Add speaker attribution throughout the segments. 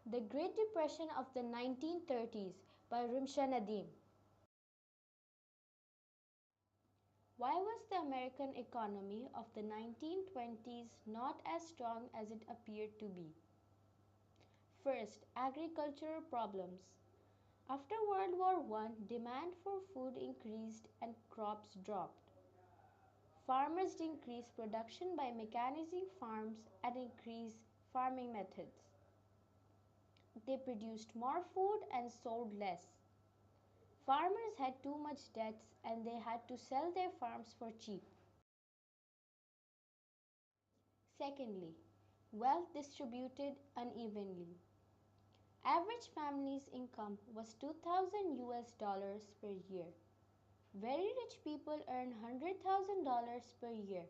Speaker 1: The Great Depression of the 1930s by Rumsha Nadeem. Why was the American economy of the 1920s not as strong as it appeared to be? First, agricultural problems. After World War I, demand for food increased and crops dropped. Farmers increased production by mechanizing farms and increased farming methods. They produced more food and sold less. Farmers had too much debts and they had to sell their farms for cheap. Secondly, wealth distributed unevenly. Average family's income was 2000 US dollars per year. Very rich people earned $100,000 per year.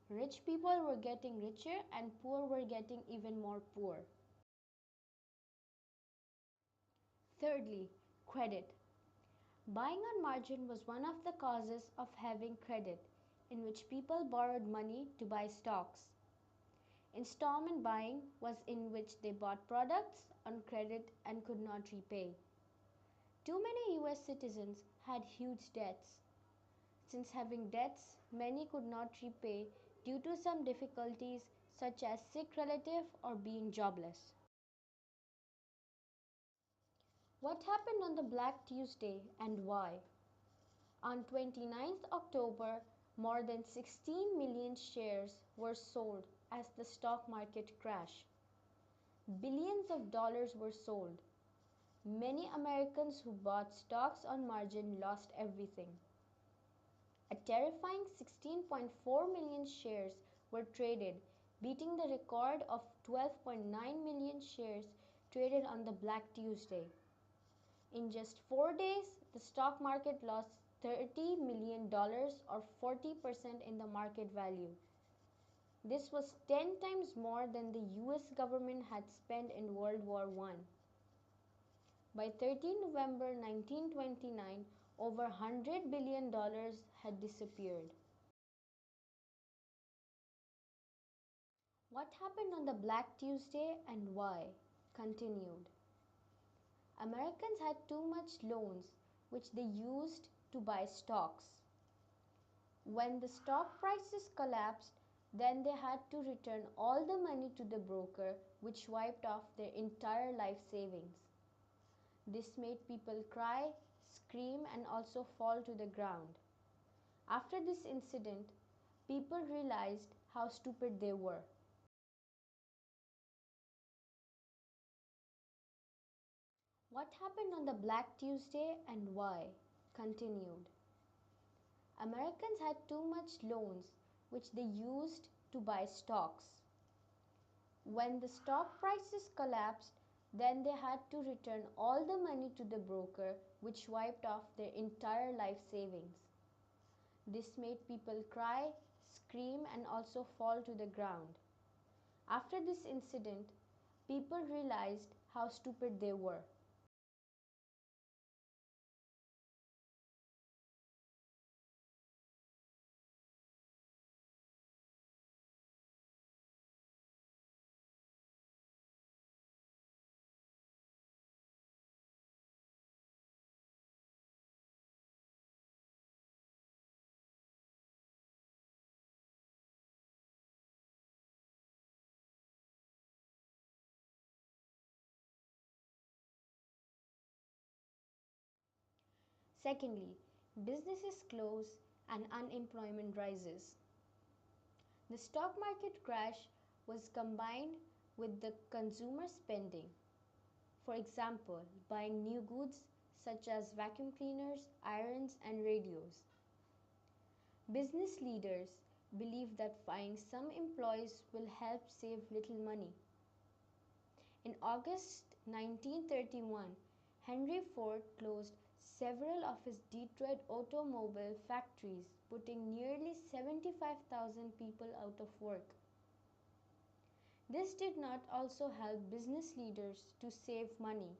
Speaker 1: Rich people were getting richer and poor were getting even more poor. Thirdly, credit. Buying on margin was one of the causes of having credit, in which people borrowed money to buy stocks. Installment buying was in which they bought products on credit and could not repay. Too many US citizens had huge debts. Since having debts, many could not repay due to some difficulties such as sick relative or being jobless. What happened on the Black Tuesday and why? On 29th October, more than 16 million shares were sold as the stock market crashed. Billions of dollars were sold. Many Americans who bought stocks on margin lost everything. A terrifying 16.4 million shares were traded, beating the record of 12.9 million shares traded on the Black Tuesday. In just 4 days, the stock market lost $30 million or 40% in the market value. This was 10 times more than the US government had spent in World War I. By 13 November 1929, over $100 billion had disappeared. What happened on the Black Tuesday and why? Continued. Americans had too much loans which they used to buy stocks. When the stock prices collapsed, then they had to return all the money to the broker, which wiped off their entire life savings. This made people cry, scream, and also fall to the ground. After this incident, people realized how stupid they were. What happened on the Black Tuesday and why? Continued. Americans had too much loans which they used to buy stocks. When the stock prices collapsed, then they had to return all the money to the broker, which wiped off their entire life savings. This made people cry, scream, and also fall to the ground. After this incident, people realized how stupid they were. Secondly, businesses close and unemployment rises. The stock market crash was combined with the consumer spending. For example, buying new goods such as vacuum cleaners, irons, and radios. Business leaders believe that firing some employees will help save little money. In August 1931, Henry Ford closed several of his Detroit automobile factories, putting nearly 75,000 people out of work. This did not also help business leaders to save money,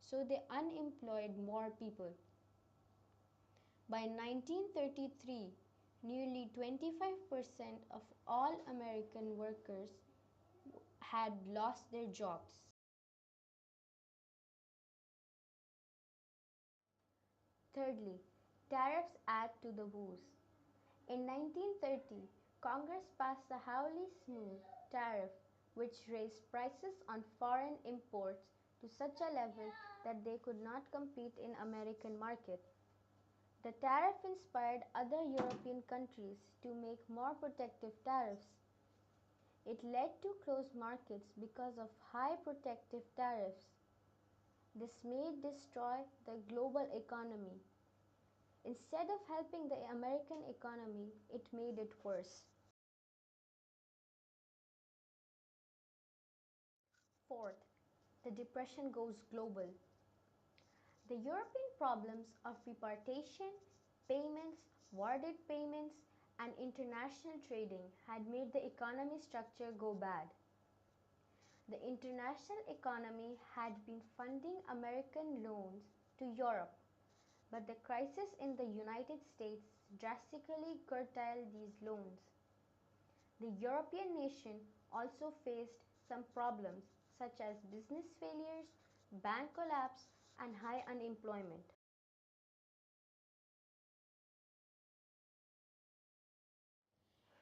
Speaker 1: so they unemployed more people. By 1933, nearly 25% of all American workers had lost their jobs. Thirdly, tariffs add to the woes. In 1930, Congress passed the Hawley-Smoot tariff, which raised prices on foreign imports to such a level that they could not compete in American market. The tariff inspired other European countries to make more protective tariffs. It led to closed markets because of high protective tariffs. This may destroy the global economy. Instead of helping the American economy, it made it worse. Fourth, the depression goes global. The European problems of repatriation, payments, warded payments, and international trading had made the economy structure go bad. The international economy had been funding American loans to Europe, but the crisis in the United States drastically curtailed these loans. The European nation also faced some problems such as business failures, bank collapse, and high unemployment.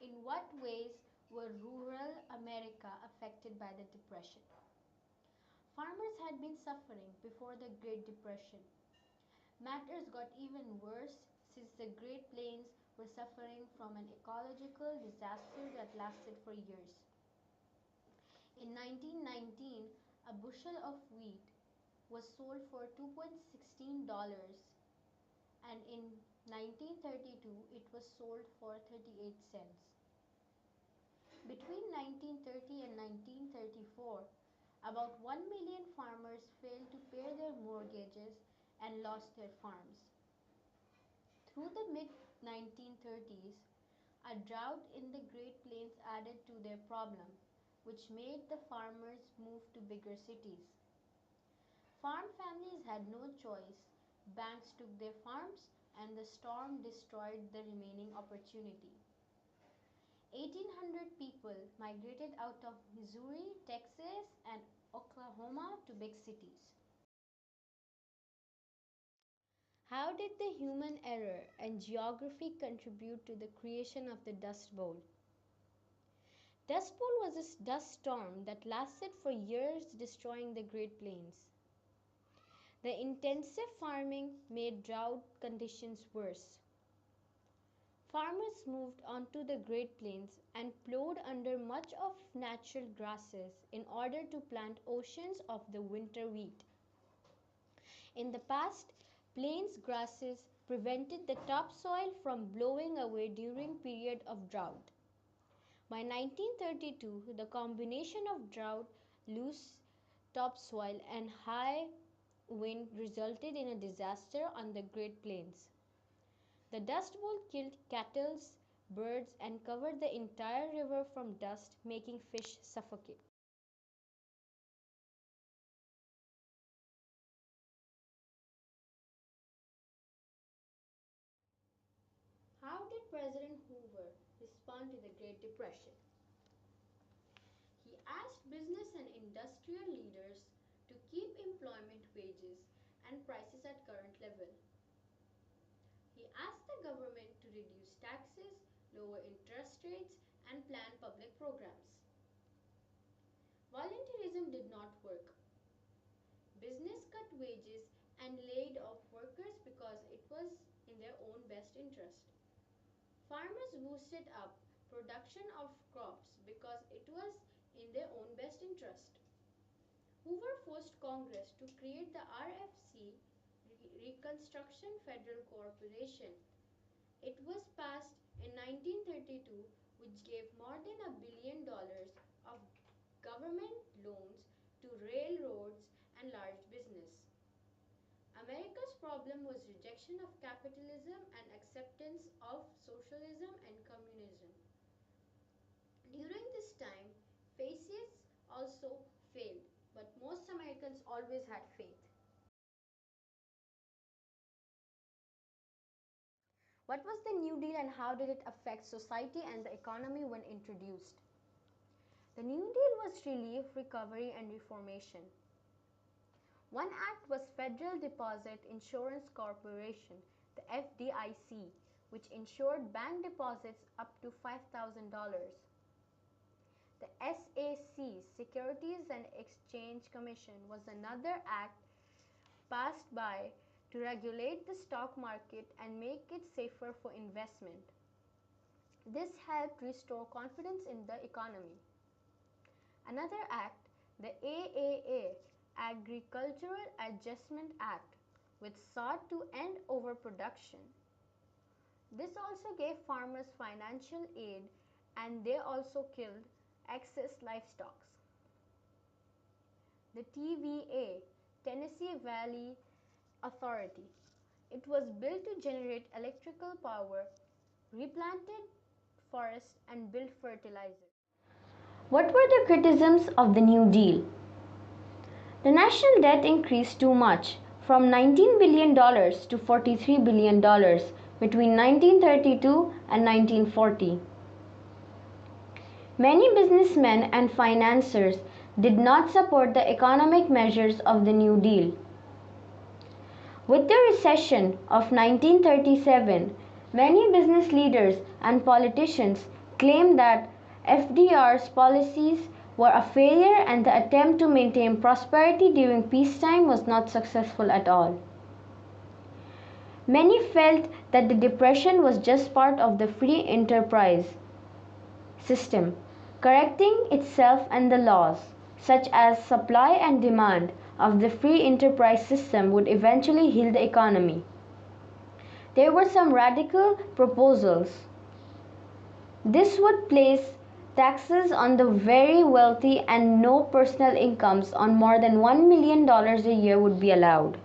Speaker 1: In what ways were rural America affected by the Depression? Farmers had been suffering before the Great Depression. Matters got even worse since the Great Plains were suffering from an ecological disaster that lasted for years. In 1919, a bushel of wheat was sold for $2.16 and in 1932 it was sold for 38 cents. Between 1930 and 1934, about 1 million farmers failed to pay their mortgages and lost their farms. Through the mid 1930s, a drought in the Great Plains added to their problem, which made the farmers move to bigger cities. Farm families had no choice. Banks took their farms and the storm destroyed the remaining opportunity. 1,800 people migrated out of Missouri, Texas, and Oklahoma to big cities. How did the human error and geography contribute to the creation of the Dust Bowl? Dust Bowl was a dust storm that lasted for years, destroying the Great Plains. The intensive farming made drought conditions worse. Farmers moved onto the Great Plains and plowed under much of natural grasses in order to plant oceans of the winter wheat. In the past, plains grasses prevented the topsoil from blowing away during period of drought. By 1932, the combination of drought, loose topsoil, and high wind resulted in a disaster on the Great Plains. The Dust Bowl killed cattle, birds, and covered the entire river from dust, making fish suffocate. How did President Hoover respond to the Great Depression? He asked business and industrial leaders to keep employment, wages, and prices at current level. He asked the government to reduce taxes, lower interest rates, and plan public programs. Volunteerism did not work. Business cut wages and laid off workers because it was in their own best interest. Farmers boosted up production of crops because it was in their own best interest. Hoover forced Congress to create the RFC, Reconstruction Federal Corporation. It was passed in 1932, which gave more than $1 billion of government loans to railroads and large business. America's problem was rejection of capitalism and acceptance of socialism and communism. During this time, faith also failed, but most Americans always had faith. What was the New Deal and how did it affect society and the economy when introduced? The New Deal was relief, recovery, and reformation. One act was Federal Deposit Insurance Corporation, the FDIC, which insured bank deposits up to $5,000. The SEC, Securities and Exchange Commission, was another act passed by to regulate the stock market and make it safer for investment. This helped restore confidence in the economy. Another act, the AAA, Agricultural Adjustment Act, which sought to end overproduction. This also gave farmers financial aid, and they also killed excess livestock. The TVA, Tennessee Valley Authority. It was built to generate electrical power, replanted forests, and built fertilizer. What were the criticisms of the New Deal? The national debt increased too much, from $19 billion to $43 billion between 1932 and 1940. Many businessmen and financiers did not support the economic measures of the New Deal. With the recession of 1937, many business leaders and politicians claimed that FDR's policies were a failure and the attempt to maintain prosperity during peacetime was not successful at all. Many felt that the Depression was just part of the free enterprise system, correcting itself, and the laws, such as supply and demand, of the free enterprise system would eventually heal the economy. There were some radical proposals. This would place taxes on the very wealthy and no personal incomes on more than $1 million a year would be allowed.